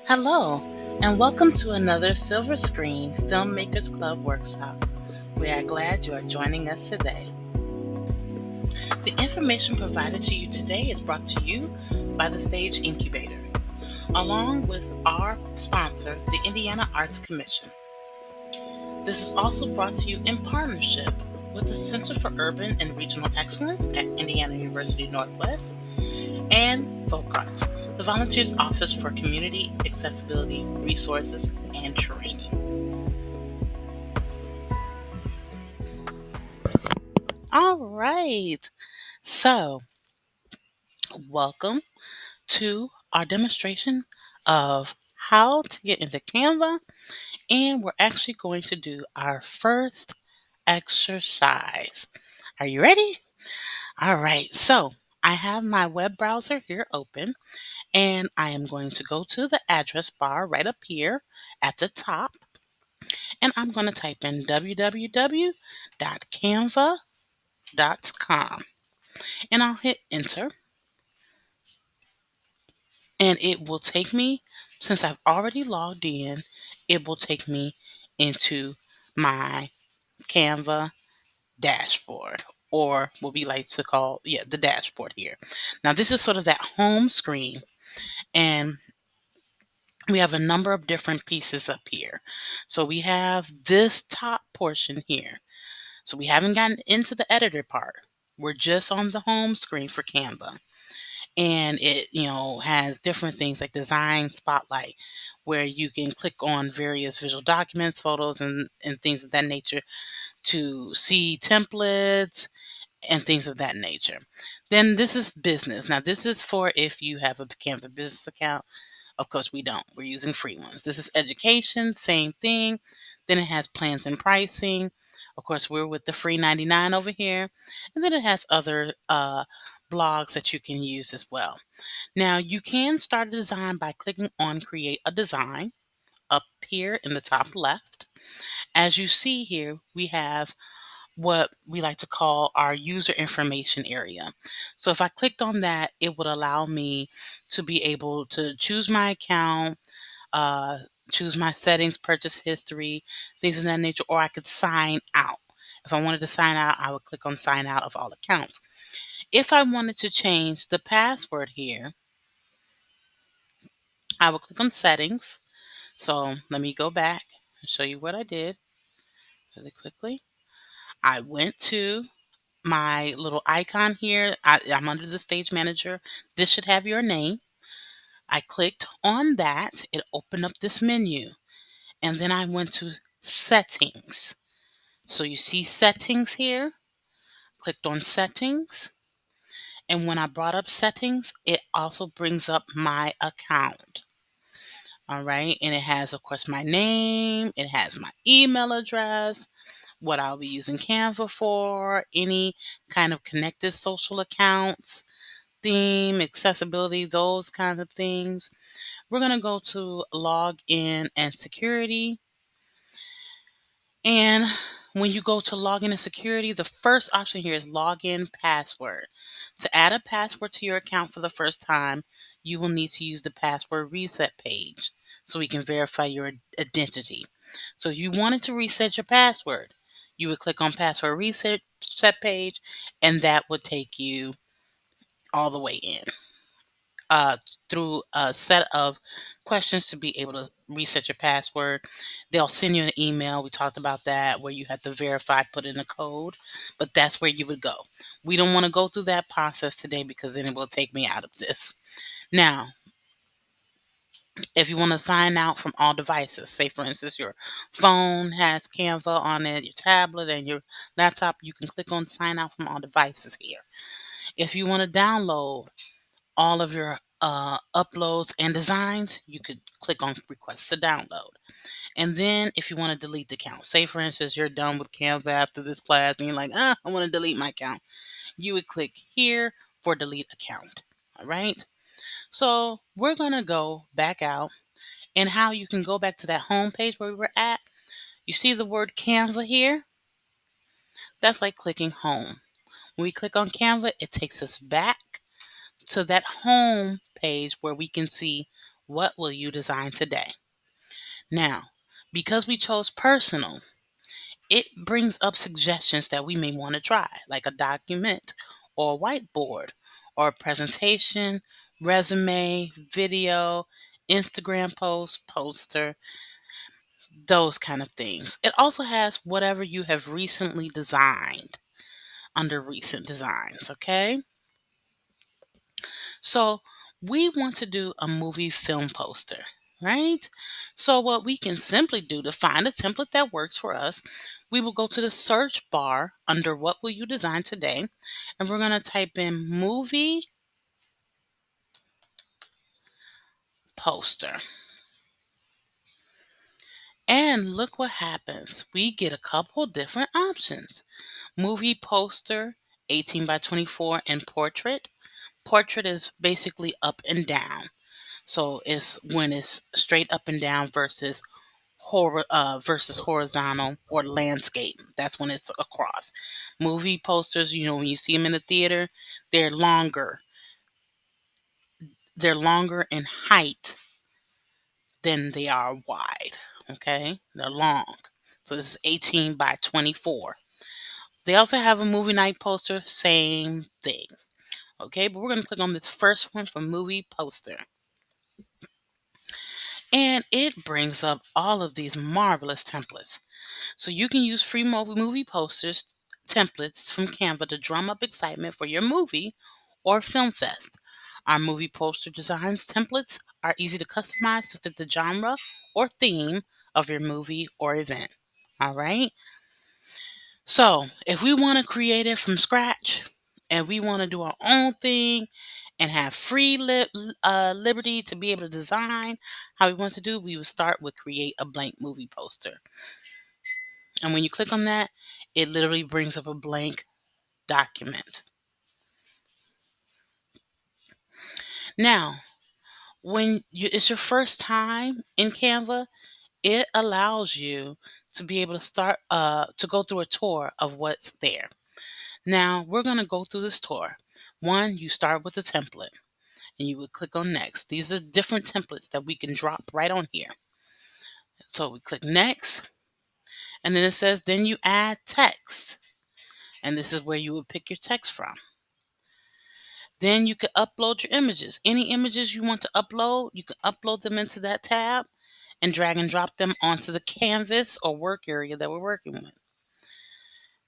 Hello, and welcome to another Silver Screen Filmmakers Club workshop. We are glad you are joining us today. The information provided to you today is brought to you by the Stage Incubator, along with our sponsor, the Indiana Arts Commission. This is also brought to you in partnership with the Center for Urban and Regional Excellence at Indiana University Northwest and FOCART, the Volunteers Office for Community Accessibility Resources and Training. All right. So, welcome to our demonstration of how to get into Canva. And we're actually going to do our first exercise. Are you ready? All right. So, I have my web browser here open, and I am going to go to the address bar right up here at the top, and I'm going to type in www.canva.com, and I'll hit enter. And it will take me, since I've already logged in, it will take me into my Canva dashboard, or what we like to call, the dashboard here. Now, this is sort of that home screen, and we have a number of different pieces up here. So we have this top portion here. So we haven't gotten into the editor part. We're just on the home screen for Canva. And it has different things like design spotlight, where you can click on various visual documents, photos, and things of that nature to see templates and things of that nature. Then this is business. Now this is for if you have a Canva business account. Of course we don't, we're using free ones. This is education, same thing. Then it has plans and pricing. Of course, we're with the free 99 over here. And then it has other blogs that you can use as well. Now, you can start a design by clicking on Create a Design up here in the top left. As you see here, we have what we like to call our user information area. So if I clicked on that, it would allow me to be able to choose my account, uh, choose my settings, purchase history, things of that nature, or I could sign out. If I wanted to sign out, I would click on sign out of all accounts. If I wanted to change the password here, I would click on settings. So let me go back and show you what I did really quickly. I went to my little icon here. I'm under the stage manager. This should have your name. I clicked on that. It opened up this menu. And then I went to settings. So you see settings here. Clicked on settings. And when I brought up settings, it also brings up my account. All right. And it has, of course, my name. It has my email address, what I'll be using Canva for, any kind of connected social accounts, theme, accessibility, those kinds of things. We're going to go to login and security. And when you go to login and security, the first option here is login password. To add a password to your account for the first time, you will need to use the password reset page so we can verify your identity. So if you wanted to reset your password, you would click on password reset page, and that would take you all the way in uh, through a set of questions to be able to reset your password. They'll send you an email. We talked about that, where you have to verify, put in a code, but that's where you would go. We don't want to go through that process today because then it will take me out of this. Now, if you want to sign out from all devices, say for instance your phone has Canva on it, your tablet, and your laptop, you can click on sign out from all devices here. If you want to download all of your uploads and designs, you could click on request to download. And then if you want to delete the account, say for instance, you're done with Canva after this class and you're like, I want to delete my account. You would click here for delete account. All right. So we're going to go back out, and how you can go back to that home page where we were at. You see the word Canva here? That's like clicking home. When we click on Canva, it takes us back to that home page where we can see What will you design today? Now, because we chose personal, it brings up suggestions that we may want to try, like a document or a whiteboard or a presentation, resume, video, Instagram post, poster, those kind of things. It also has whatever you have recently designed under recent designs, okay? So we want to do a movie film poster, right? So what we can simply do to find a template that works for us, we will go to the search bar under what will you design today, and we're going to type in movie poster. And look what happens. We get a couple different options. Movie poster, 18 by 24, and portrait. Portrait is basically up and down. So it's when it's straight up and down versus horizontal or landscape. That's when it's across. Movie posters, when you see them in the theater, they're longer. They're longer in height than they are wide. Okay, they're long. So this is 18 by 24. They also have a movie night poster, same thing. Okay, but we're going to click on this first one for movie poster. And it brings up all of these marvelous templates. So you can use free movie posters templates from Canva to drum up excitement for your movie or film fest. Our movie poster designs templates are easy to customize to fit the genre or theme of your movie or event. All right. So if we want to create it from scratch and we want to do our own thing and have free liberty to be able to design how we want to do, we would start with create a blank movie poster. And when you click on that, it literally brings up a blank document. Now, it's your first time in Canva, it allows you to be able to start to go through a tour of what's there. Now, we're going to go through this tour. One, you start with the template and you would click on next. These are different templates that we can drop right on here. So we click next, and then it says then you add text. And this is where you would pick your text from. Then you can upload your images. Any images you want to upload, you can upload them into that tab and drag and drop them onto the canvas or work area that we're working with.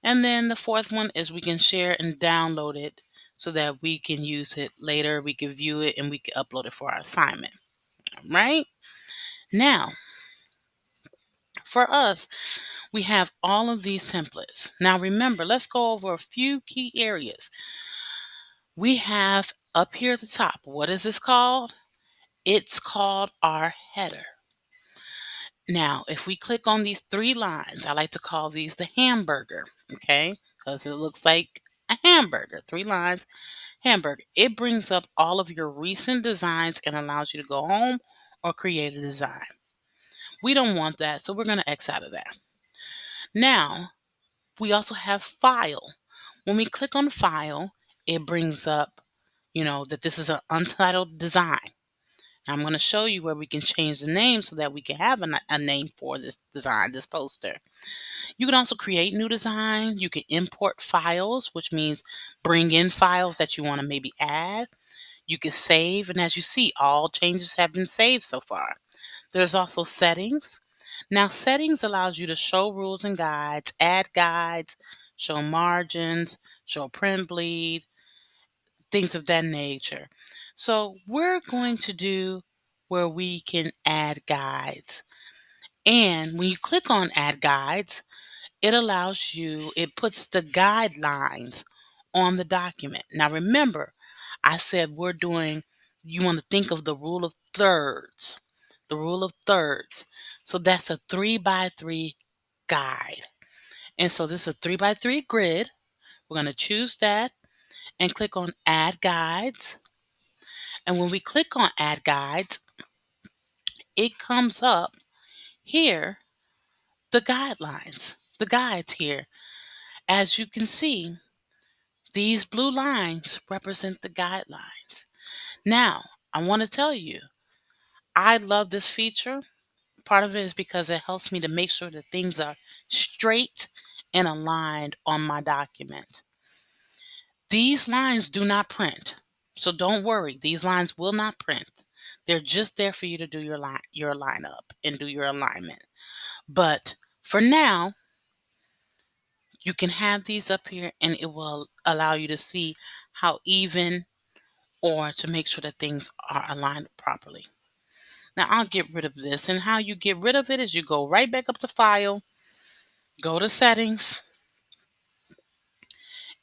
And then the fourth one is we can share and download it so that we can use it later. We can view it and we can upload it for our assignment. Right? Now, for us, we have all of these templates. Now remember, let's go over a few key areas. We have up here at the top, what is this called? It's called our header. Now, if we click on these three lines, I like to call these the hamburger, okay? Because it looks like a hamburger. 3 lines, hamburger. It brings up all of your recent designs and allows you to go home or create a design. We don't want that, so we're going to X out of that. Now, we also have file. When we click on file, it brings up, that this is an untitled design. I'm going to show you where we can change the name so that we can have a name for this design, this poster. You can also create new design. You can import files, which means bring in files that you want to maybe add. You can save, and as you see, all changes have been saved so far. There's also settings. Now, settings allows you to show rules and guides, add guides, show margins, show print bleed, things of that nature. So we're going to do where we can add guides. And when you click on add guides, it puts the guidelines on the document. Now remember, I said you want to think of the rule of thirds. The rule of thirds. So that's a 3 by 3 guide. And so this is a 3 by 3 grid. We're going to choose that and click on add guides. And when we click on add guides, it comes up here, the guidelines, the guides here. As you can see, these blue lines represent the guidelines. Now, I want to tell you, I love this feature. Part of it is because it helps me to make sure that things are straight and aligned on my document. These lines do not print. So don't worry, these lines will not print. They're just there for you to do your lineup and do your alignment. But for now, you can have these up here and it will allow you to see how even or to make sure that things are aligned properly. Now I'll get rid of this, and how you get rid of it is you go right back up to File, go to Settings,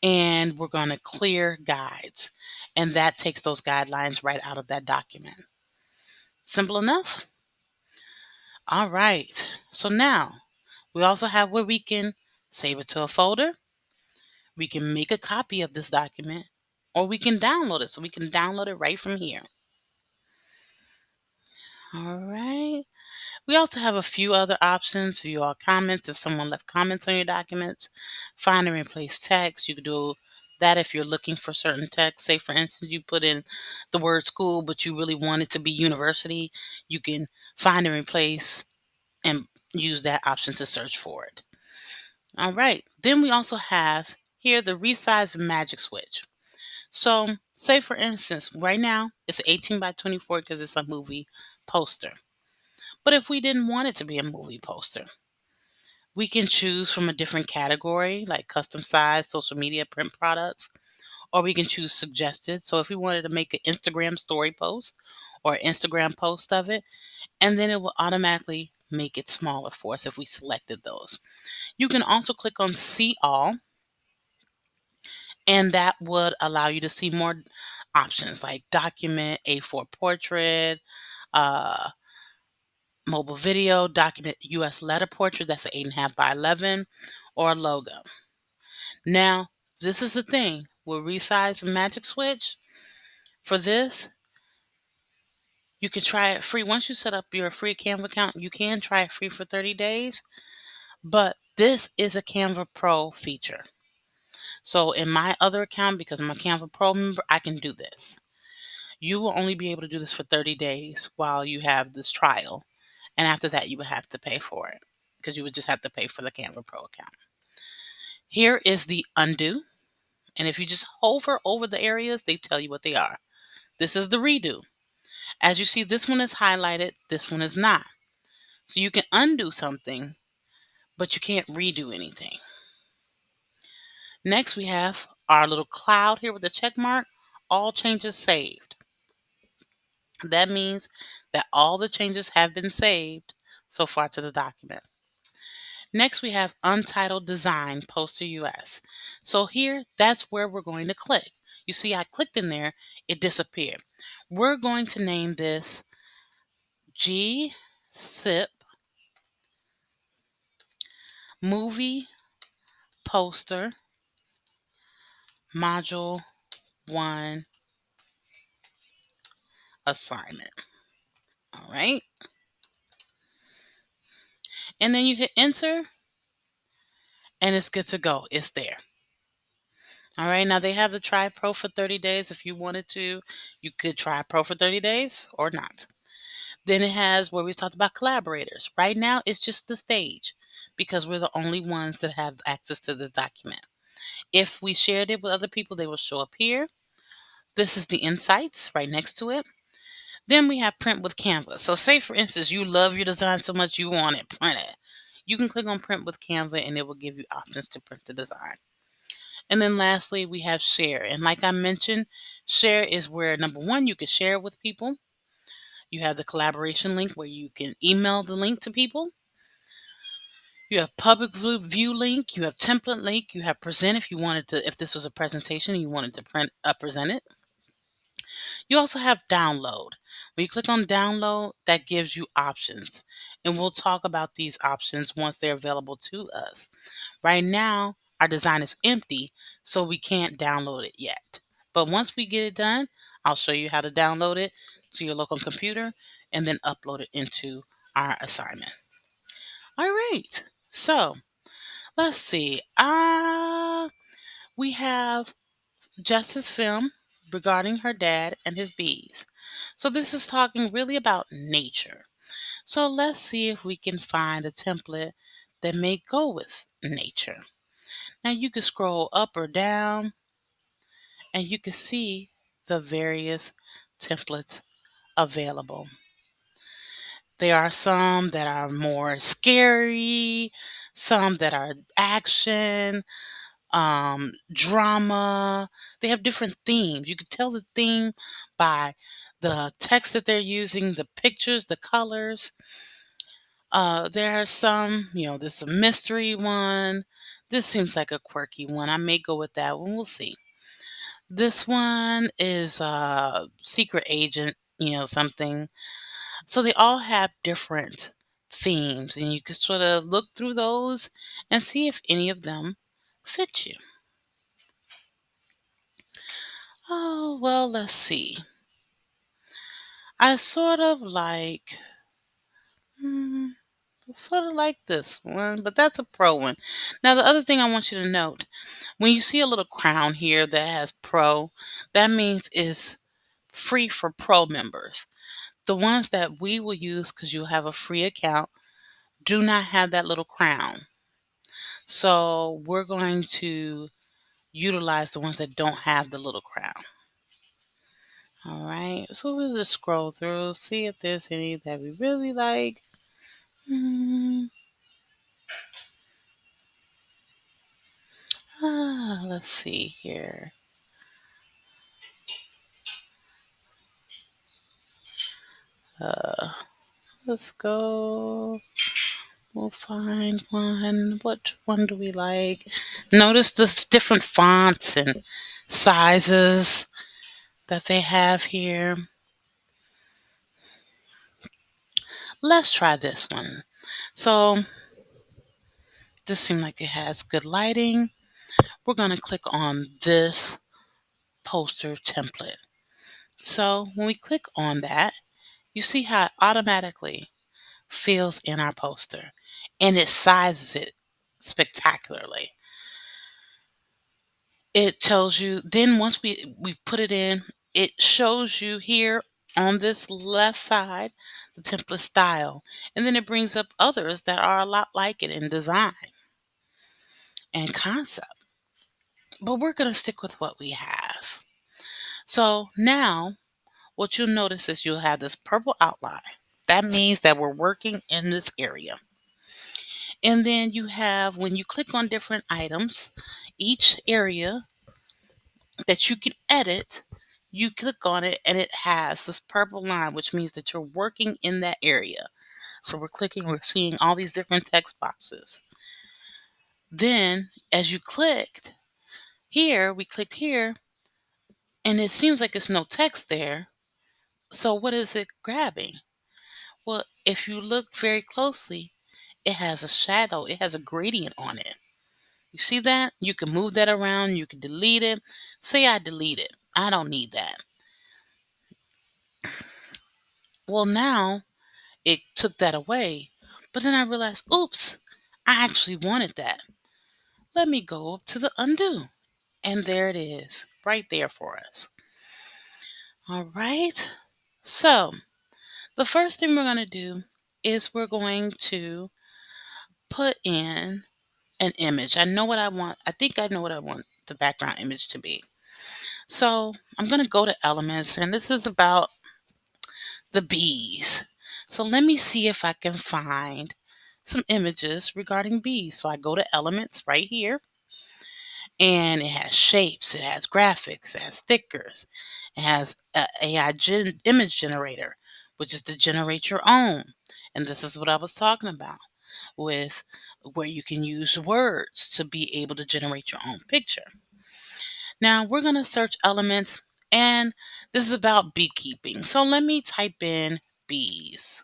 and we're going to clear guides. And that takes those guidelines right out of that document. Simple enough? All right. So now we also have where we can save it to a folder. We can make a copy of this document, or we can download it. So we can download it right from here. All right. We also have a few other options. View all comments if someone left comments on your documents. Find and replace text. You can do that if you're looking for certain text. Say, for instance, you put in the word school, but you really want it to be university. You can find and replace and use that option to search for it. All right. Then we also have here the resize magic switch. So, say for instance, right now it's 18 by 24 because it's a movie poster. But if we didn't want it to be a movie poster, we can choose from a different category like custom size, social media, print products, or we can choose suggested. So if we wanted to make an Instagram story post or Instagram post of it, and then it will automatically make it smaller for us if we selected those. You can also click on see all, and that would allow you to see more options like document, A4 portrait, uh, mobile video, document US letter portrait, that's an 8.5 by 11, or a logo. Now, this is the thing with Resize Magic Switch. For this, you can try it free. Once you set up your free Canva account, you can try it free for 30 days. But this is a Canva Pro feature. So in my other account, because I'm a Canva Pro member, I can do this. You will only be able to do this for 30 days while you have this trial. And after that, you would have to pay for it because you would just have to pay for the Canva Pro account. Here is the undo. And if you just hover over the areas, they tell you what they are. This is the redo. As you see, this one is highlighted, this one is not. So you can undo something, but you can't redo anything. Next, we have our little cloud here with the check mark, all changes saved. That means that all the changes have been saved so far to the document. Next, we have Untitled Design Poster US. So here, that's where we're going to click. You see, I clicked in there, it disappeared. We're going to name this GSIP Movie Poster Module 1 Assignment. All right. And then you hit enter and it's good to go. It's there. All right. Now they have the Try Pro for 30 days. If you wanted to, you could try Pro for 30 days or not. Then it has where we talked about collaborators. Right now, it's just the stage because we're the only ones that have access to this document. If we shared it with other people, they will show up here. This is the insights right next to it. Then we have print with Canva. So say for instance, you love your design so much you want it printed. You can click on print with Canva and it will give you options to print the design. And then lastly, we have share. And like I mentioned, share is where number one, you can share it with people. You have the collaboration link where you can email the link to people. You have public view link. You have template link. You have present if you wanted to, if this was a presentation and you wanted to present it. You also have download. When you click on download, that gives you options. And we'll talk about these options once they're available to us. Right now, our design is empty, so we can't download it yet. But once we get it done, I'll show you how to download it to your local computer and then upload it into our assignment. All right. So let's see. We have Justice film regarding her dad and his bees. So this is talking really about nature. So let's see if we can find a template that may go with nature. Now you can scroll up or down and you can see the various templates available. There are some that are more scary, some that are action, drama. They have different themes. You can tell the theme by the text that they're using, the pictures, the colors. There are some, this is a mystery one. This seems like a quirky one. I may go with that one. We'll see. This one is secret agent, something. So they all have different themes, and you can sort of look through those and see if any of them fit you. Oh, well, let's see. I hmm, sort of like this one, but that's a pro one. Now, the other thing I want you to note, when you see a little crown here that has pro, that means it's free for pro members. The ones that we will use because you have a free account do not have that little crown. So we're going to utilize the ones that don't have the little crown. All right. So we'll just scroll through, see if there's any that we really like. Hmm. Let's see here. Uh, let's go. We'll find one. What one do we like? Notice the different fonts and sizes that they have here. Let's try this one. So this seems like it has good lighting. We're going to click on this poster template. So when we click on that, you see how it automatically fills in our poster and it sizes it spectacularly. It tells you, then once we put it in, it shows you here on this left side the template style. And then it brings up others that are a lot like it in design and concept. But we're going to stick with what we have. So now what you'll notice is you'll have this purple outline. That means that we're working in this area. And then you have, when you click on different items, each area that you can edit, you click on it and it has this purple line, which means that you're working in that area. So we're seeing all these different text boxes. Then as you we clicked here, and it seems like it's no text there. So what is it grabbing? Well, if you look very closely, it has a shadow, it has a gradient on it. You see that? You can move that around, you can delete it. Say I delete it. I don't need that. Well, now it took that away. But then I realized, oops, I actually wanted that. Let me go up to the undo. And there it is, right there for us. All right. So the first thing we're going to do is we're going to put in an image. I know what I want. I think I know what I want the background image to be. So I'm going to go to elements, and this is about the bees. So let me see if I can find some images regarding bees. So I go to elements right here, and it has shapes, it has graphics, it has stickers, it has a AI image generator, which is to generate your own. And this is what I was talking about with where you can use words to be able to generate your own picture. Now we're going to search elements, and this is about beekeeping. So let me type in bees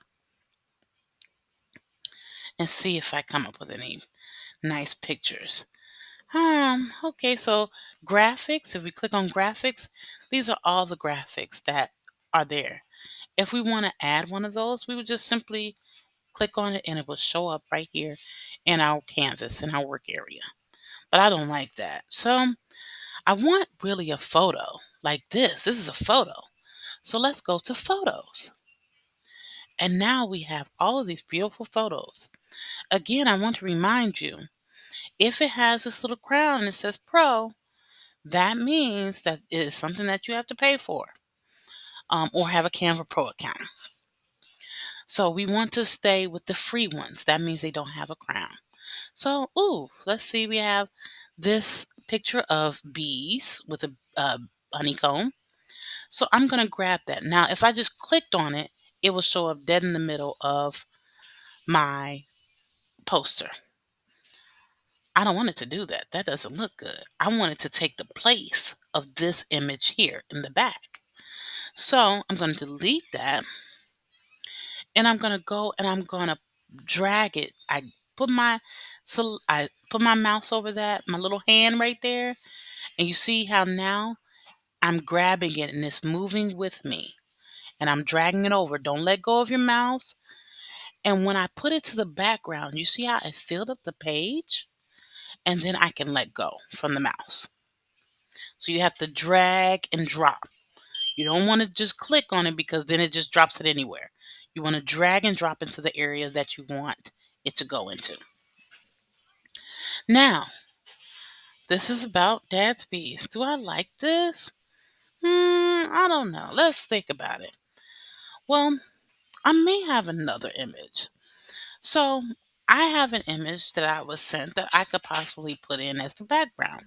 and see if I come up with any nice pictures. Okay, so graphics, if we click on graphics, these are all the graphics that are there. If we want to add one of those, we would just simply click on it and it will show up right here in our canvas, in our work area. But I don't like that. So I want really a photo like this. This is a photo. So let's go to photos. And now we have all of these beautiful photos. Again, I want to remind you, if it has this little crown and it says Pro, that means that it is something that you have to pay for, or have a Canva Pro account. So we want to stay with the free ones. That means they don't have a crown. So, let's see. We have this picture of bees with a honeycomb. So I'm going to grab that. Now, if I just clicked on it, it will show up dead in the middle of my poster. I don't want it to do that. That doesn't look good. I want it to take the place of this image here in the back. So I'm going to delete that, and I'm going to go and I'm going to drag it. I put my mouse over that, my little hand right there, and you see how now I'm grabbing it and it's moving with me, and I'm dragging it over. Don't let go of your mouse. And when I put it to the background, you see how it filled up the page? And then I can let go from the mouse. So you have to drag and drop. You don't want to just click on it because then it just drops it anywhere. You want to drag and drop into the area that you want it to go into. Now, this is about Dad's Bees. Do I like this? I don't know. Let's think about it. Well, I may have another image. So, I have an image that I was sent that I could possibly put in as the background.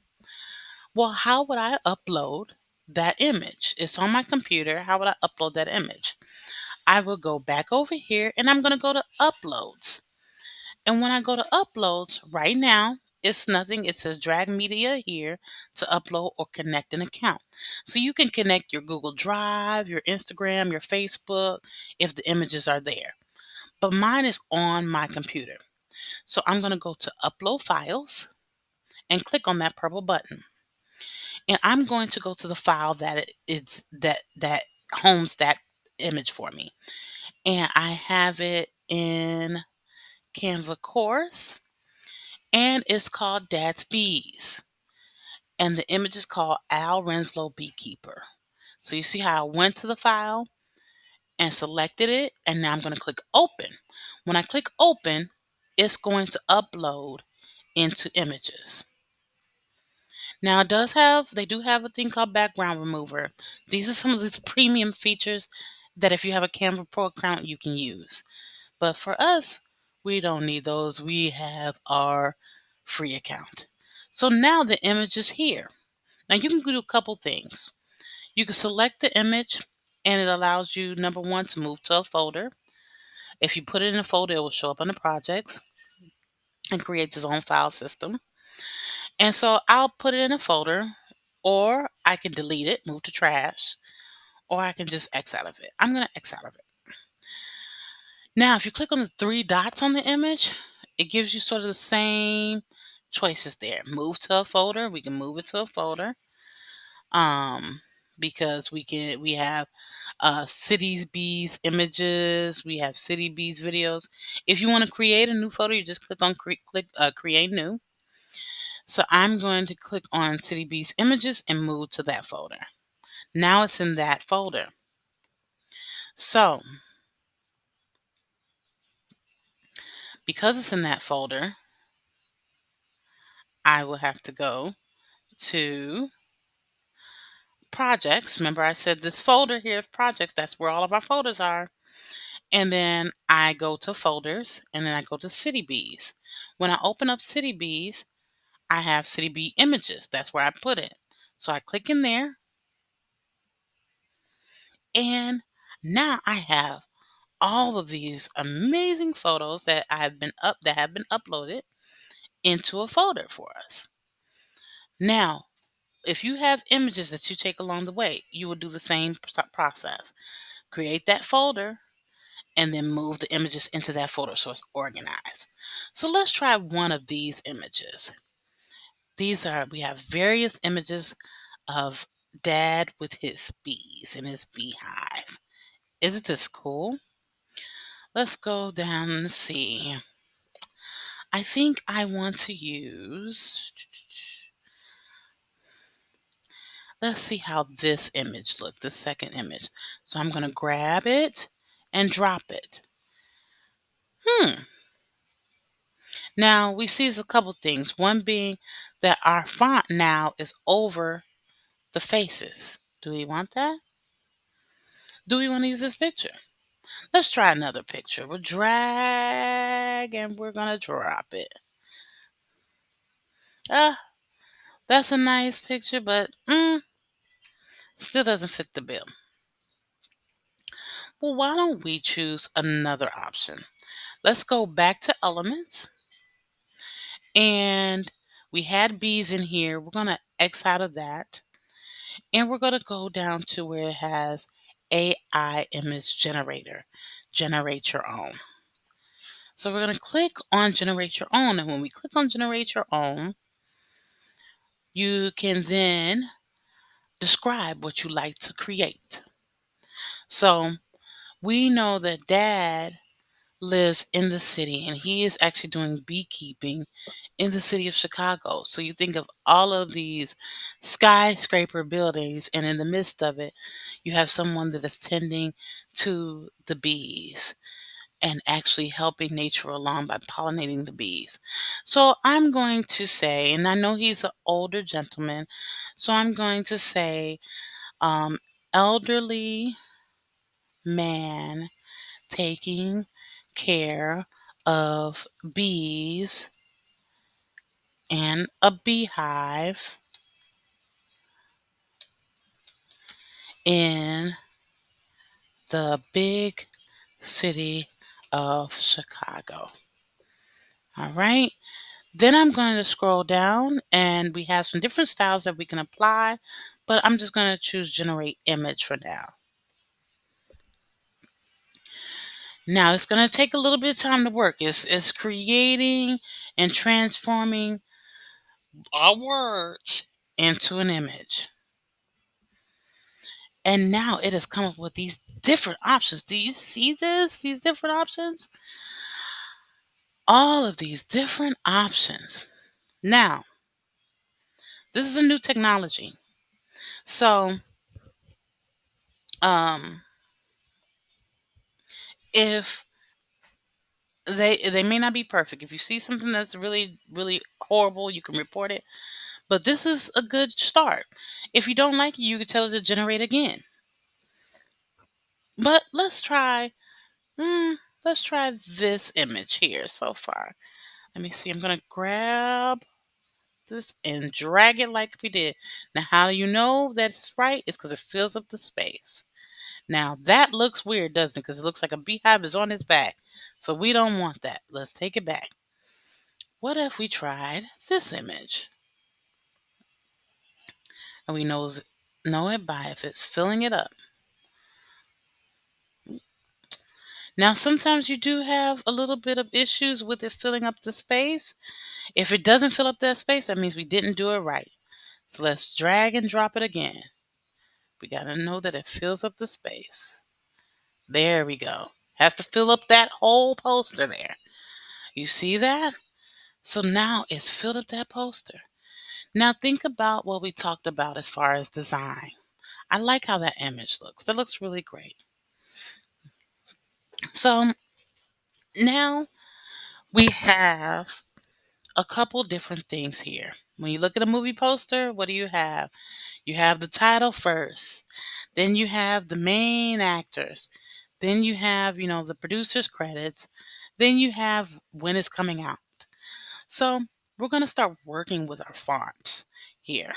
Well, how would I upload that image? It's on my computer. How would I upload that image? I will go back over here and I'm going to go to uploads. And when I go to uploads right now, it's nothing. It says drag media here to upload or connect an account. So you can connect your Google Drive, your Instagram, your Facebook if the images are there. But mine is on my computer. So I'm going to go to upload files and click on that purple button. And I'm going to go to the file that it is that homes that image for me. And I have it in Canva course, and it's called Dad's Bees. And the image is called Al Renslow Beekeeper. So you see how I went to the file and selected it, and now I'm going to click open. When I click open, it's going to upload into images. Now they do have a thing called background remover. These are some of these premium features that if you have a Canva Pro account, you can use. But for us, we don't need those. We have our free account. So now the image is here. Now you can do a couple things. You can select the image and it allows you, number one, to move to a folder. If you put it in a folder, it will show up in the projects and creates its own file system. And so I'll put it in a folder, or I can delete it, move to trash, or I can just X out of it. I'm going to X out of it. Now, if you click on the three dots on the image, it gives you sort of the same choices there. Move to a folder. We can move it to a folder. Um, because we have cities bees images. We have city bees videos. If you want to create a new photo, you just click on create new. So I'm going to click on city bees images and move to that folder. Now it's in that folder. So because it's in that folder, I will have to go to projects. Remember, I said this folder here is projects. That's where all of our folders are. And then I go to folders, and then I go to City Bees. When I open up City Bees, I have City Bee images. That's where I put it. So I click in there, and now I have all of these amazing photos that have been uploaded into a folder for us. Now, if you have images that you take along the way, you will do the same process. Create that folder and then move the images into that folder so it's organized. So let's try one of these images. We have various images of Dad with his bees in his beehive. Isn't this cool? Let's go down and see. I think I want to use Let's see how this image look, the second image. So I'm going to grab it and drop it. Hmm. Now we see a couple things. One being that our font now is over the faces. Do we want that? Do we want to use this picture? Let's try another picture. We'll drag and we're going to drop it. Ah, that's a nice picture, but still doesn't fit the bill. Well, why don't we choose another option? Let's go back to elements. And we had bees in here. We're going to X out of that. And we're going to go down to where it has AI image generator. Generate your own. So we're going to click on generate your own. And when we click on generate your own, you can then describe what you like to create. So we know that dad lives in the city and he is actually doing beekeeping in the city of Chicago. So you think of all of these skyscraper buildings, and in the midst of it, you have someone that is tending to the bees and actually helping nature along by pollinating the bees. So I'm going to say, and I know he's an older gentleman, so I'm going to say, um, elderly man taking care of bees and a beehive in the big city of Chicago. All right. Then I'm going to scroll down and we have some different styles that we can apply, but I'm just going to choose generate image for now. Now it's going to take a little bit of time to work. It's creating and transforming our words into an image. And now it has come up with these different options. Do you see this? These different options? All of these different options. Now, this is a new technology. So, um, if they may not be perfect. If you see something that's really, really horrible, you can report it. But this is a good start. If you don't like it, you can tell it to generate again. But let's try this image here so far. Let me see. I'm gonna grab this and drag it like we did. Now, how do you know that's right? It's because it fills up the space. Now, that looks weird, doesn't it? Because it looks like a beehive is on his back. So we don't want that. Let's take it back. What if we tried this image? And we know it by if it's filling it up. Now, sometimes you do have a little bit of issues with it filling up the space. If it doesn't fill up that space, that means we didn't do it right. So let's drag and drop it again. We got to know that it fills up the space. There we go. Has to fill up that whole poster there. You see that? So now it's filled up that poster. Now think about what we talked about as far as design. I like how that image looks. That looks really great. So now we have a couple different things here. When you look at a movie poster, what do you have? You have the title first. Then you have the main actors. Then you have, the producer's credits. Then you have when it's coming out. So we're going to start working with our font here.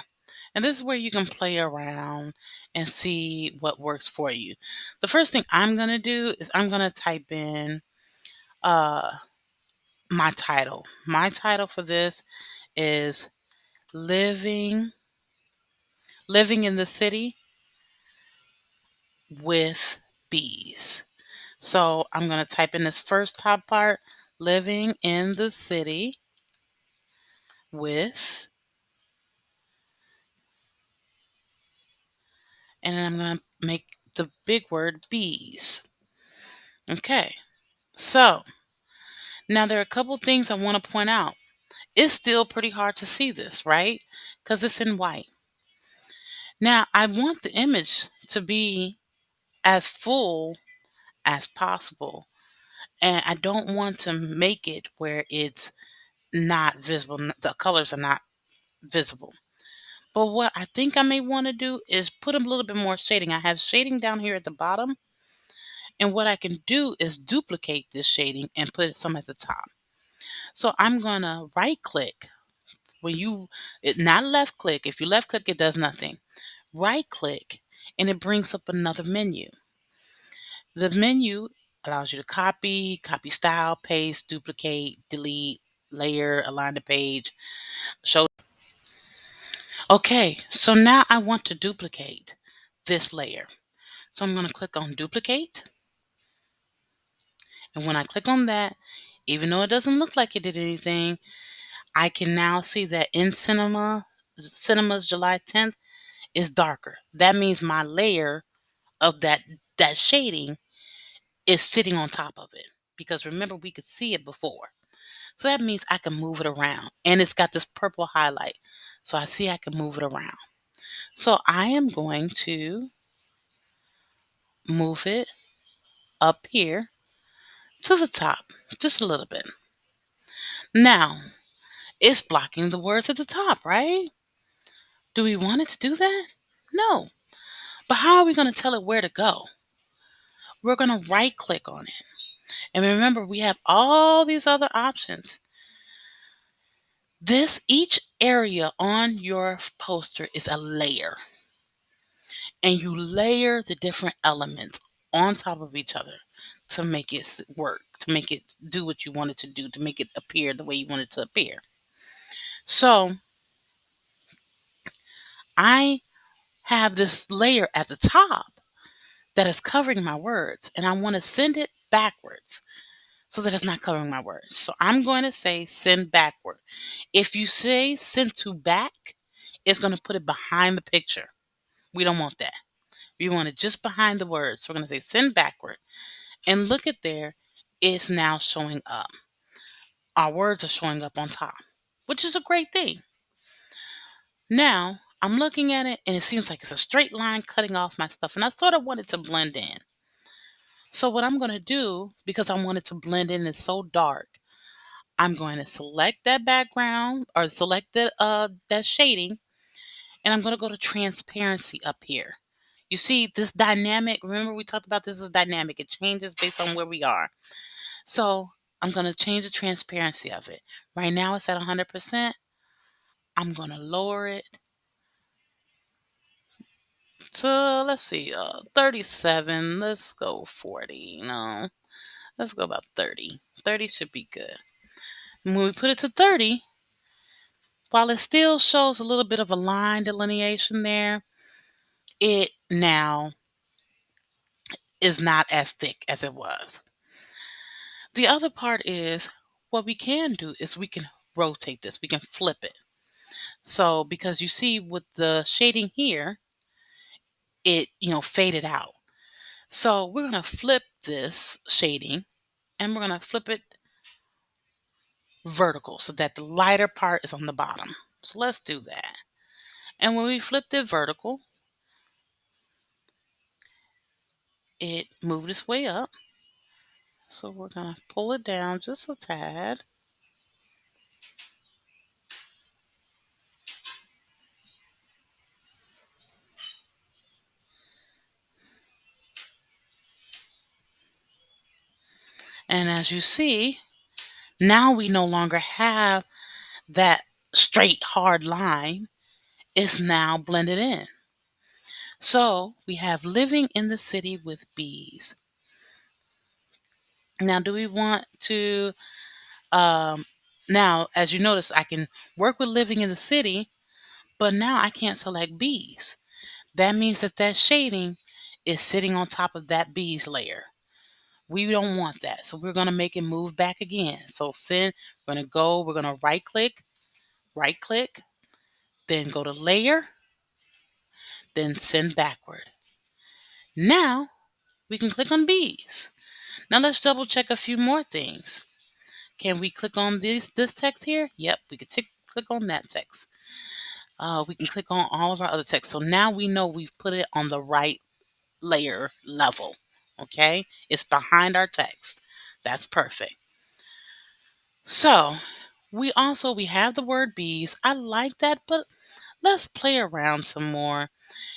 And this is where you can play around and see what works for you. The first thing I'm going to do is I'm going to type in uh, my title. My title for this is living living in the city with bees. So I'm going to type in this first top part, living in the city with, and then I'm going to make the big word bees. Okay. So now there are a couple things I want to point out. It's still pretty hard to see this, right? Because it's in white. Now, I want the image to be as full as possible, and I don't want to make it where it's not visible. The colors are not visible. But what I think I may want to do is put a little bit more shading. I have shading down here at the bottom, and what I can do is duplicate this shading and put some at the top. So I'm gonna right click. Not left click. If you left click, it does nothing. Right click, and it brings up another menu. The menu allows you to copy style, paste, duplicate, delete, layer, align the page, show. Okay, so now I want to duplicate this layer. So I'm going to click on duplicate. And when I click on that, even though it doesn't look like it did anything, I can now see that in Cinema's July 10th is darker. That means my layer of that shading is sitting on top of it. Because remember, we could see it before. So that means I can move it around. And it's got this purple highlight. So I see I can move it around. So I am going to move it up here to the top, just a little bit. Now, it's blocking the words at the top, right? Do we want it to do that? No. But how are we going to tell it where to go? We're going to right click on it. And remember, we have all these other options. Each area on your poster is a layer. And you layer the different elements on top of each other to make it work, to make it do what you want it to do, to make it appear the way you want it to appear. So I have this layer at the top that is covering my words, and I want to send it backwards so that it's not covering my words. So I'm going to say send backward. If you say send to back, it's going to put it behind the picture. We don't want that. We want it just behind the words. So we're going to say send backward. And look at there, it's now showing up. Our words are showing up on top, which is a great thing. Now, I'm looking at it and it seems like it's a straight line cutting off my stuff. And I sort of want it to blend in. So what I'm going to do, because I want it to blend in, it's so dark, I'm going to select that background or select that shading, and I'm going to go to transparency up here. You see this dynamic, remember we talked about this is dynamic. It changes based on where we are. So I'm going to change the transparency of it. Right now it's at 100%. I'm going to lower it to, let's see, 37. Let's go 40. No, let's go about 30. 30 should be good. And when we put it to 30, while it still shows a little bit of a line delineation there, it now is not as thick as it was. The other part is what we can do is we can rotate this, we can flip it. So because you see with the shading here, it faded out. So we're going to flip this shading and we're going to flip it vertical so that the lighter part is on the bottom. So let's do that. And when we flipped it vertical, it moved its way up. So we're going to pull it down just a tad. And as you see, now we no longer have that straight hard line. It's now blended in. So we have living in the city with bees. Now, do we want to, um, now, as you notice, I can work with living in the city, but now I can't select bees. That means that shading is sitting on top of that bees layer. We don't want that. So we're going to make it move back again. So we're going to right click, then go to layer, then send backward. Now we can click on bees. Now let's double check a few more things. Can we click on this text here? Yep, we could click on that text. We can click on all of our other text. So now we know we've put it on the right layer level. Okay, it's behind our text. That's perfect. So we have the word bees. I like that, but let's play around some more.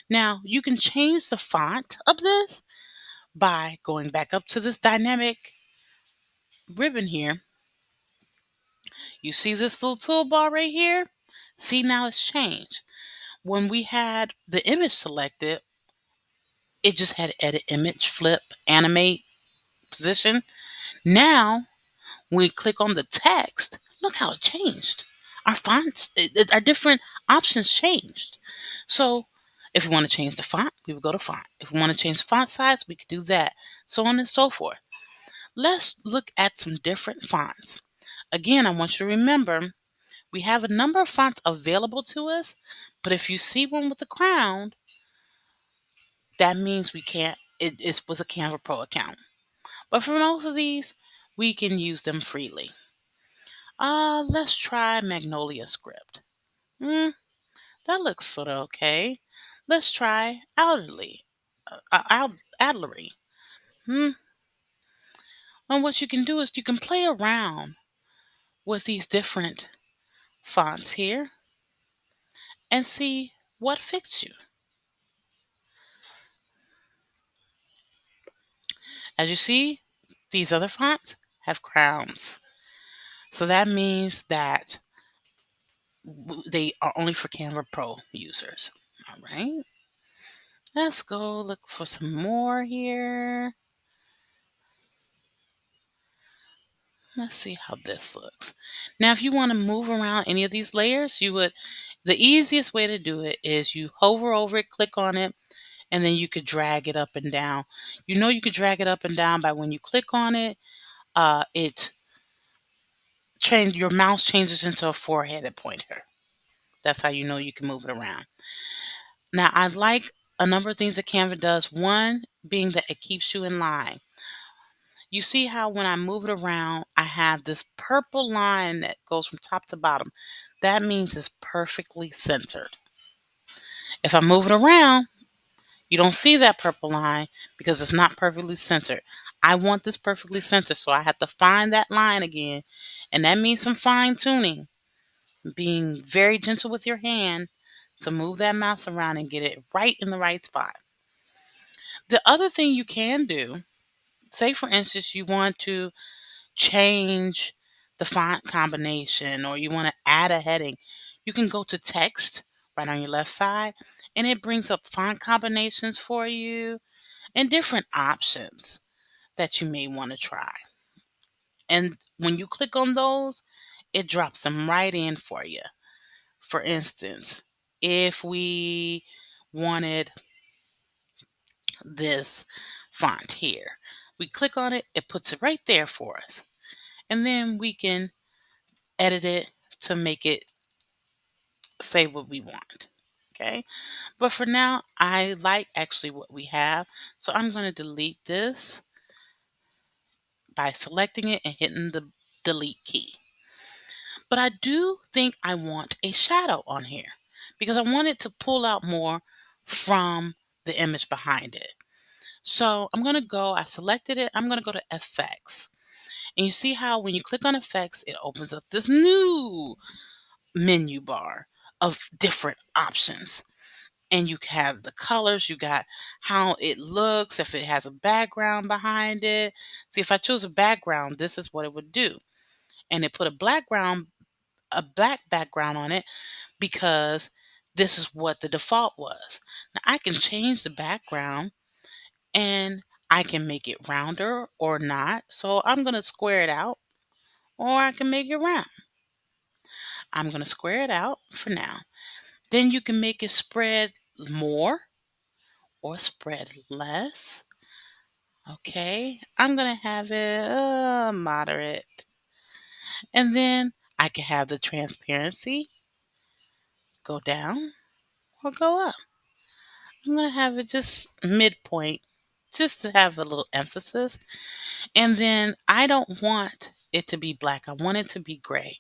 Now you can change the font of this by going back up to this dynamic ribbon here. You see this little toolbar right here? See, now it's changed. When we had the image selected, it just had edit image, flip, animate, position. Now, when we click on the text, look how it changed. Our fonts, our different options changed. So, if we want to change the font, we would go to font. If we want to change font size, we could do that. So on and so forth. Let's look at some different fonts. Again, I want you to remember we have a number of fonts available to us, but if you see one with a crown, that means we can't, it's with a Canva Pro account. But for most of these, we can use them freely. Let's try Magnolia Script. Hmm, that looks sort of okay. Let's try Adlery. Hmm. And what you can do is you can play around with these different fonts here and see what fits you. As you see, these other fonts have crowns. So that means that they are only for Canva Pro users. All right. Let's go look for some more here. Let's see how this looks. Now, if you want to move around any of these layers, the easiest way to do it is you hover over it, click on it, and then you could drag it up and down. You know you could drag it up and down by when you click on it, it your mouse changes into a four-headed pointer. That's how you know you can move it around. Now, I like a number of things that Canva does. One being that it keeps you in line. You see how when I move it around, I have this purple line that goes from top to bottom. That means it's perfectly centered. If I move it around, you don't see that purple line because it's not perfectly centered. I want this perfectly centered, so I have to find that line again. And that means some fine tuning, being very gentle with your hand to move that mouse around and get it right in the right spot. The other thing you can do, say for instance, you want to change the font combination or you want to add a heading, you can go to text right on your left side and it brings up font combinations for you and different options that you may want to try. And when you click on those, it drops them right in for you. For instance, if we wanted this font here, we click on it, it puts it right there for us. And then we can edit it to make it say what we want. Okay. But for now, I like actually what we have. So I'm going to delete this by selecting it and hitting the delete key. But I do think I want a shadow on here because I want it to pull out more from the image behind it. So I selected it, I'm going to go to effects. And you see how when you click on effects, it opens up this new menu bar of different options. And you have the colors, you got how it looks, if it has a background behind it. See, if I choose a background, this is what it would do. And it put a black background on it because this is what the default was. Now I can change the background and I can make it rounder or not. So I'm going to square it out or I can make it round. I'm going to square it out for now. Then you can make it spread more or spread less. Okay, I'm going to have it moderate. And then I can have the transparency go down or go up. I'm going to have it just midpoint just to have a little emphasis. And then I don't want it to be black. I want it to be gray.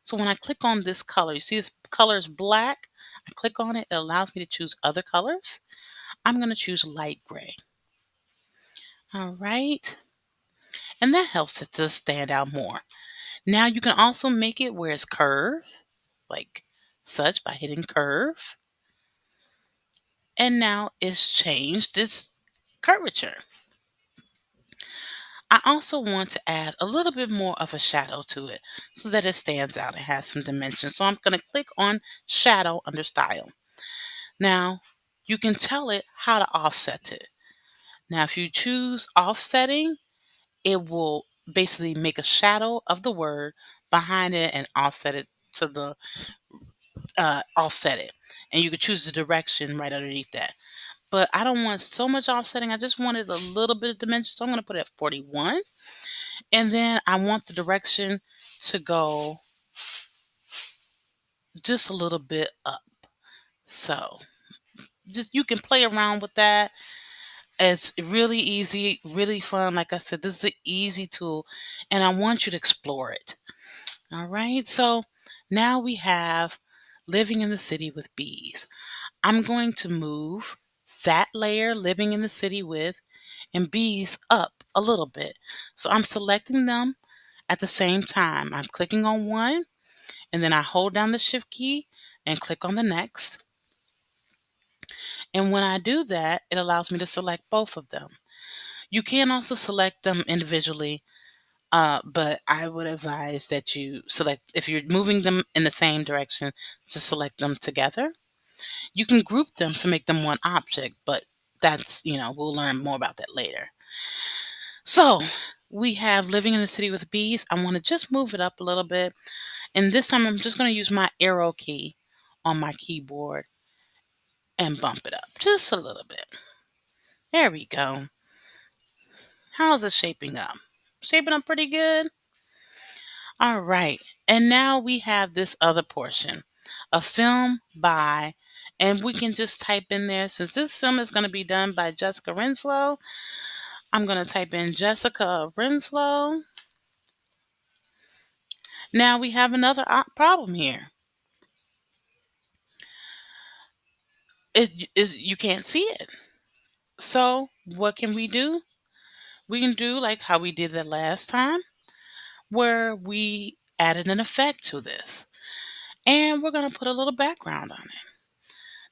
So when I click on this color, you see this color is black. I click on it. It allows me to choose other colors. I'm going to choose light gray. All right. And that helps it to stand out more. Now you can also make it where it's curved, like such by hitting curve. And now it's changed its curvature. I also want to add a little bit more of a shadow to it so that it stands out and has some dimension. So I'm going to click on shadow under style. Now you can tell it how to offset it. Now if you choose offsetting, it will basically make a shadow of the word behind it and offset it to the offset it. And you can choose the direction right underneath that. But I don't want so much offsetting. I just wanted a little bit of dimension. So I'm going to put it at 41. And then I want the direction to go just a little bit up. So just you can play around with that. It's really easy, really fun. Like I said, this is an easy tool and I want you to explore it. All right. So now we have living in the city with bees. I'm going to move that layer living in the city with and bees up a little bit. So I'm selecting them at the same time. I'm clicking on one and then I hold down the shift key and click on the next. And when I do that, it allows me to select both of them. You can also select them individually, but I would advise that you select, if you're moving them in the same direction, to select them together. You can group them to make them one object, but we'll learn more about that later. So we have living in the city with bees. I want to just move it up a little bit. And this time I'm just going to use my arrow key on my keyboard and bump it up just a little bit. There we go. How's it shaping up? Shaping up pretty good. All right. And now we have this other portion, a film by, and we can just type in there, since this film is going to be done by Jessica Renslow, I'm going to type in Jessica Renslow. Now we have another problem here. It is you can't see it. So what can we do? We can do like how we did that last time, where we added an effect to this. And we're going to put a little background on it.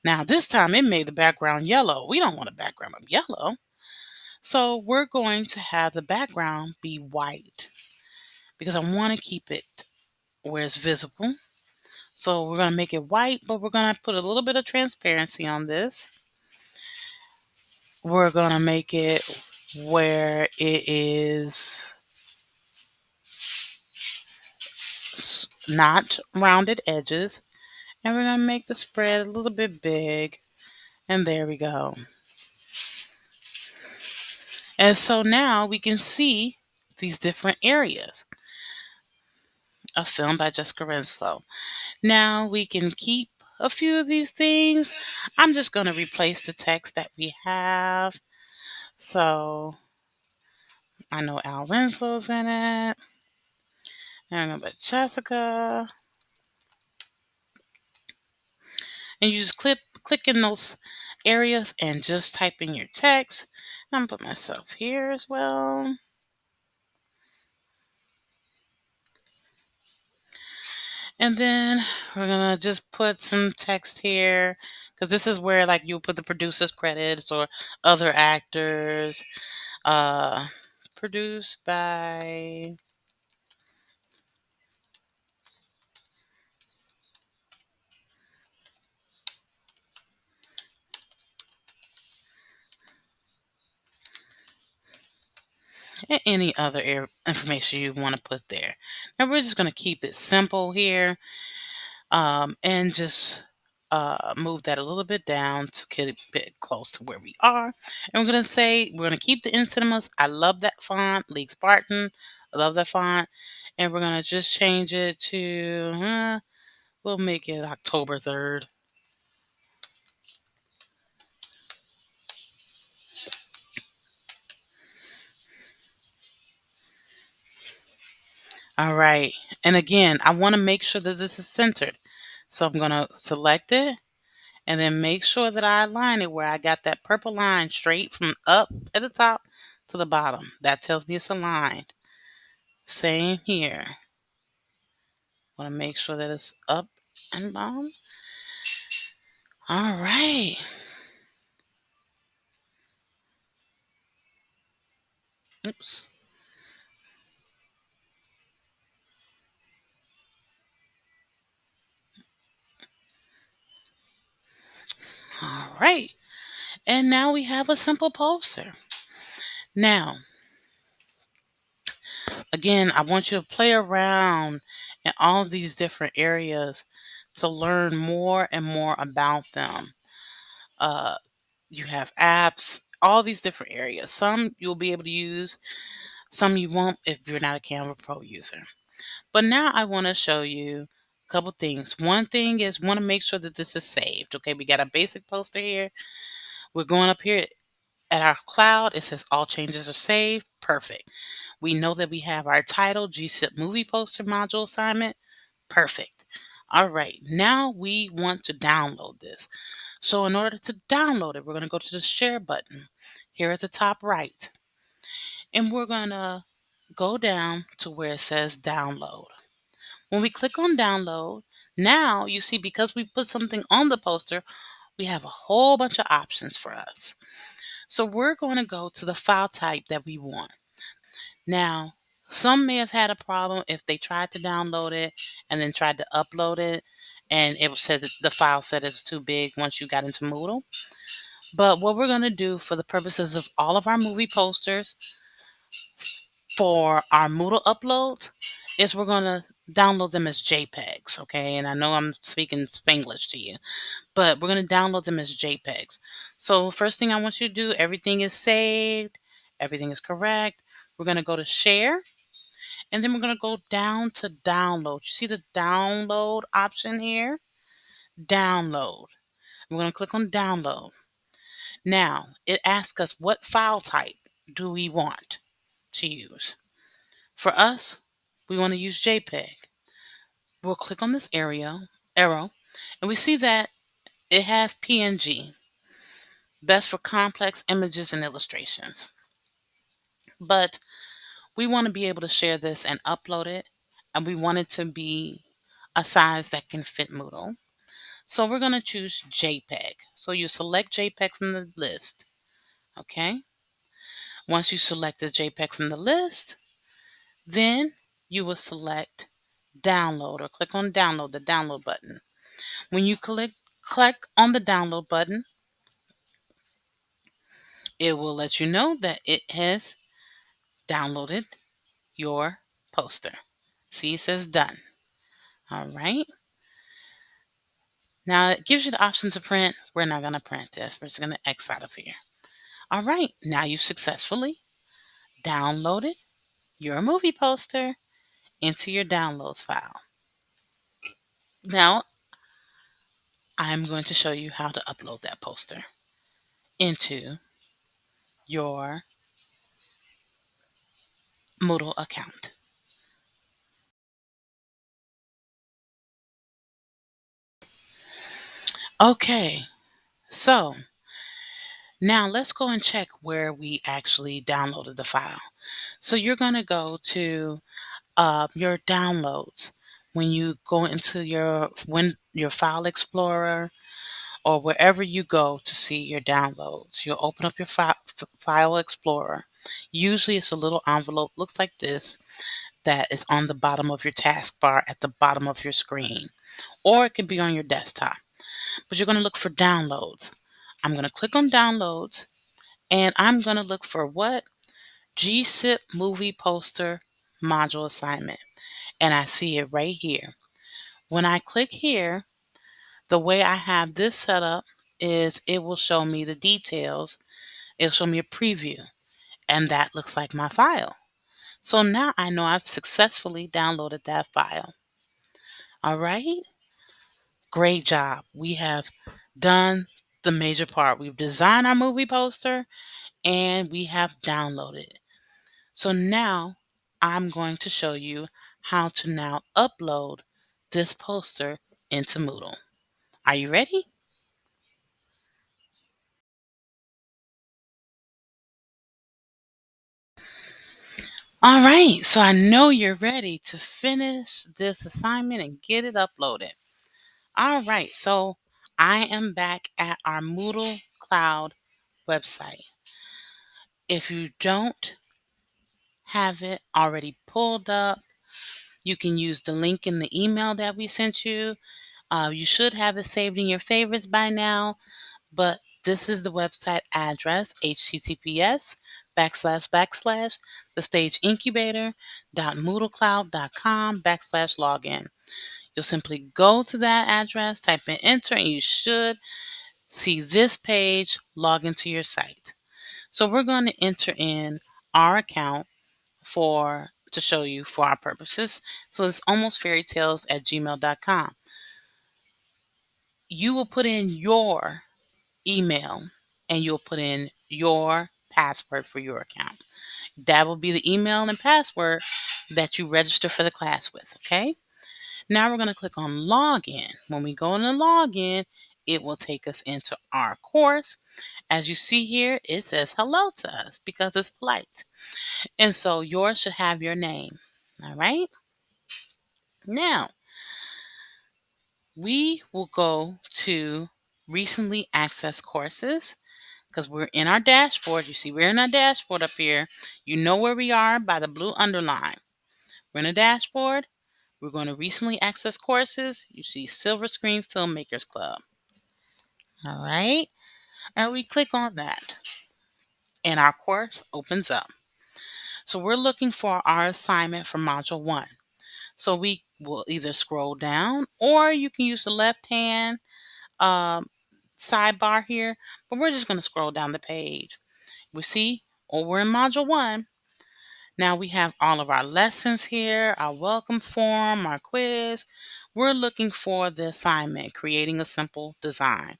Now, this time it made the background yellow. We don't want a background of yellow. So we're going to have the background be white because I want to keep it where it's visible. So we're going to make it white, but we're going to put a little bit of transparency on this. We're going to make it where it is not rounded edges. And we're going to make the spread a little bit big. And there we go. And so now we can see these different areas. A film by Jessica Renslow. Now we can keep a few of these things. I'm just going to replace the text that we have. So I know Al Renslow's in it. And I'm going to put Jessica. And you just click in those areas and just type in your text. I'm going to put myself here as well. And then we're going to just put some text here because this is where like you'll put the producer's credits or other actors. Produced by and any other information you want to put there. Now we're just going to keep it simple here, and just move that a little bit down to get a bit close to where we are. And we're going to say we're going to keep the In Cinemas. I love that font, League Spartan. I love that font. And we're going to just change it to, we'll make it October 3rd. All right. And again, I want to make sure that this is centered. So I'm going to select it and then make sure that I align it where I got that purple line straight from up at the top to the bottom. That tells me it's aligned. Same here. Want to make sure that it's up and bottom. All right. Oops. All right. And now we have a simple poster. Now, again, I want you to play around in all of these different areas to learn more and more about them. Uh, you have apps, all these different areas. Some you'll be able to use, some you won't if you're not a Canva Pro user. But now I want to show you a couple things. One thing is want to make sure that this is saved. Okay, we got a basic poster here. We're going up here at our cloud. It says all changes are saved. Perfect. We know that we have our title, GSIP movie poster module assignment. Perfect. All right, now we want to download this. So in order to download it, we're going to go to the share button here at the top right. And we're going to go down to where it says download. When we click on download, now you see because we put something on the poster, we have a whole bunch of options for us. So we're going to go to the file type that we want. Now, some may have had a problem if they tried to download it and then tried to upload it, and it said that the file said it's too big once you got into Moodle. But what we're going to do for the purposes of all of our movie posters for our Moodle uploads is we're going to download them as JPEGs, okay? And I know I'm speaking Spanglish to you, but we're going to download them as JPEGs. So first thing I want you to do, everything is saved, everything is correct. We're going to go to share, and then we're going to go down to download. You see the download option here? Download. We're going to click on download. Now, it asks us what file type do we want to use. For us, we want to use JPEG. We'll click on this arrow, and we see that it has PNG, best for complex images and illustrations. But we want to be able to share this and upload it, and we want it to be a size that can fit Moodle. So we're going to choose JPEG. So you select JPEG from the list. Okay. Once you select the JPEG from the list, then you will select download or click on download, the download button. When you click on the download button, it will let you know that it has downloaded your poster. See, it says done. All right. Now it gives you the option to print. We're not going to print this. We're just going to X out of here. All right. Now you've successfully downloaded your movie poster into your downloads file. Now I'm going to show you how to upload that poster into your Moodle account. Okay, so now let's go and check where we actually downloaded the file. So you're going to go to your downloads. When you go into your file explorer or wherever you go to see your downloads, you'll open up your file explorer. Usually it's a little envelope, looks like this, that is on the bottom of your taskbar at the bottom of your screen, or it could be on your desktop. But you're going to look for downloads. I'm going to click on downloads, and I'm going to look for what? GSIP movie poster module assignment. And I see it right here. When I click here, the way I have this set up is it will show me the details. It'll show me a preview, and that looks like my file. So now I know I've successfully downloaded that file. All right. Great job. We have done the major part. We've designed our movie poster and we have downloaded it. So now I'm going to show you how to now upload this poster into Moodle. Are you ready? All right, so I know you're ready to finish this assignment and get it uploaded. All right, so I am back at our Moodle Cloud website. If you don't have it already pulled up, you can use the link in the email that we sent you. You should have it saved in your favorites by now, but this is the website address: https:// thestageincubator.moodlecloud.com/login. You'll simply go to that address, type in enter, and you should see this page, log into your site. So we're going to enter in our account for to show you for our purposes. So it's almostfairytales@gmail.com. You will put in your email and you'll put in your password for your account. That will be the email and password that you register for the class with, okay? Now we're going to click on login. When we go into login, it will take us into our course. As you see here, it says hello to us because it's polite. And so yours should have your name. All right. Now we will go to recently accessed courses because we're in our dashboard. You see, we're in our dashboard up here. You know where we are by the blue underline. We're in a dashboard. We're going to recently access courses. You see Silver Screen Filmmakers Club. All right. And we click on that and our course opens up. So we're looking for our assignment for Module 1. So we will either scroll down or you can use the left hand um, sidebar here, but we're just going to scroll down the page. We see, oh, we're in Module 1. Now we have all of our lessons here, our welcome form, our quiz. We're looking for the assignment, creating a simple design.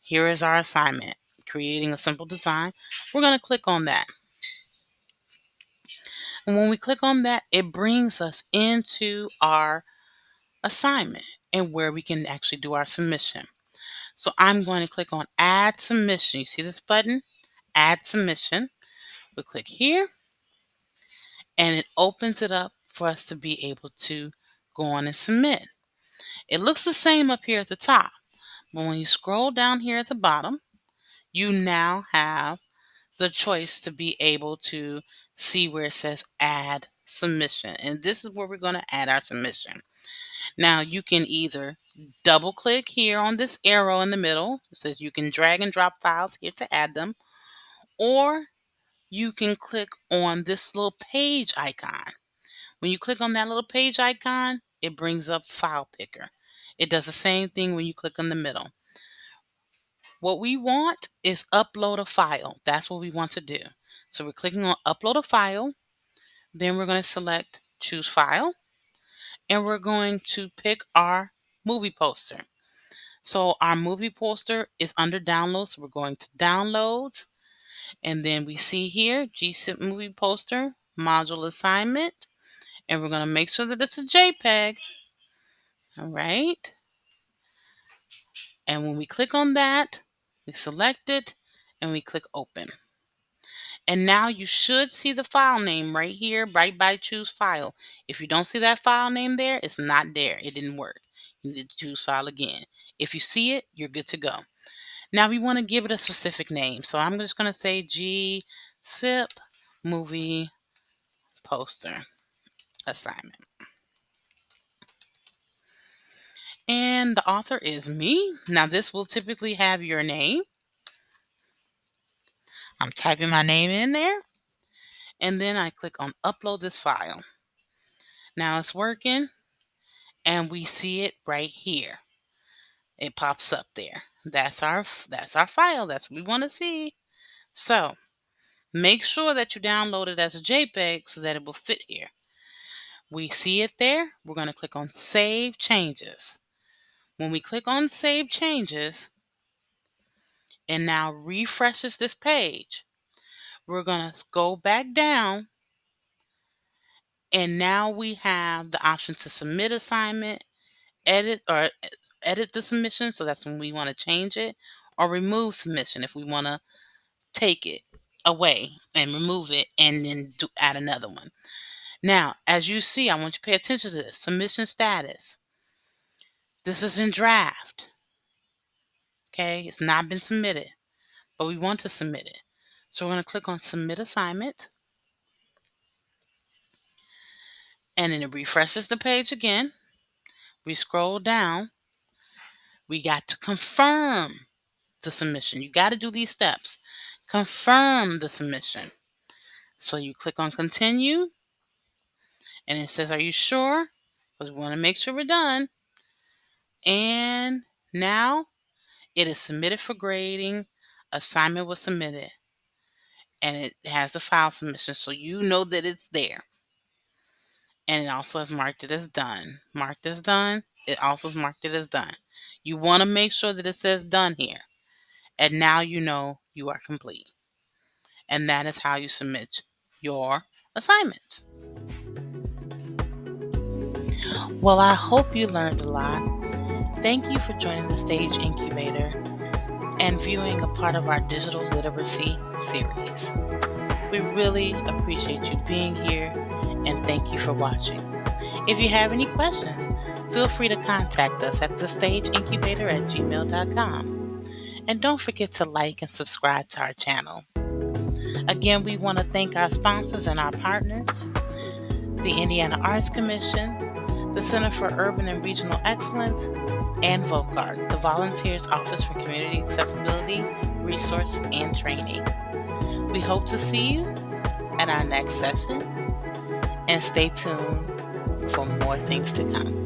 Here is our assignment, creating a simple design. We're going to click on that. And when we click on that, it brings us into our assignment and where we can actually do our submission. So I'm going to click on add submission. You see this button? Add submission. We click here and it opens it up for us to be able to go on and submit. It looks the same up here at the top, but when you scroll down here at the bottom, you now have the choice to be able to see where it says add submission. And this is where we're going to add our submission. Now you can either double click here on this arrow in the middle. It says you can drag and drop files here to add them, or you can click on this little page icon. When you click on that little page icon, it brings up File Picker. It does the same thing when you click in the middle. What we want is upload a file. That's what we want to do. So we're clicking on upload a file. Then we're going to select choose file. And we're going to pick our movie poster. So our movie poster is under downloads. So we're going to downloads. And then we see here GSIP movie poster module assignment. And we're going to make sure that it's a JPEG. All right. And when we click on that, we select it and we click open. And now you should see the file name right here, right by choose file. If you don't see that file name there, it's not there. It didn't work. You need to choose file again. If you see it, you're good to go. Now we want to give it a specific name. So I'm just going to say GSIP movie poster assignment. And the author is me. Now this will typically have your name. I'm typing my name in there. And then I click on upload this file. Now it's working and we see it right here. It pops up there. That's our file. That's what we want to see. So make sure that you download it as a JPEG so that it will fit here. We see it there. We're going to click on Save Changes. When we click on Save Changes, and now refreshes this page, we're going to go back down, and now we have the option to submit assignment, edit the submission. So that's when we want to change it, or remove submission if we want to take it away and remove it and then add another one. Now, as you see, I want you to pay attention to this. Submission status. This is in draft. Okay, it's not been submitted, but we want to submit it. So we're going to click on Submit Assignment. And then it refreshes the page again. We scroll down. We got to confirm the submission. You got to do these steps. Confirm the submission. So you click on Continue. And it says, are you sure? Because we want to make sure we're done. And now it is submitted for grading. Assignment was submitted. And it has the file submission. So you know that it's there. And it also has marked it as done. Marked as done. It also is marked it as done. You want to make sure that it says done here. And now you know you are complete. And that is how you submit your assignment. Well, I hope you learned a lot. Thank you for joining the Stage Incubator and viewing a part of our digital literacy series. We really appreciate you being here and thank you for watching. If you have any questions, feel free to contact us at thestageincubator@gmail.com. And don't forget to like and subscribe to our channel. Again, we want to thank our sponsors and our partners, the Indiana Arts Commission, the Center for Urban and Regional Excellence, and VOCART, the Volunteers Office for Community Accessibility, Resource, and Training. We hope to see you at our next session, and stay tuned for more things to come.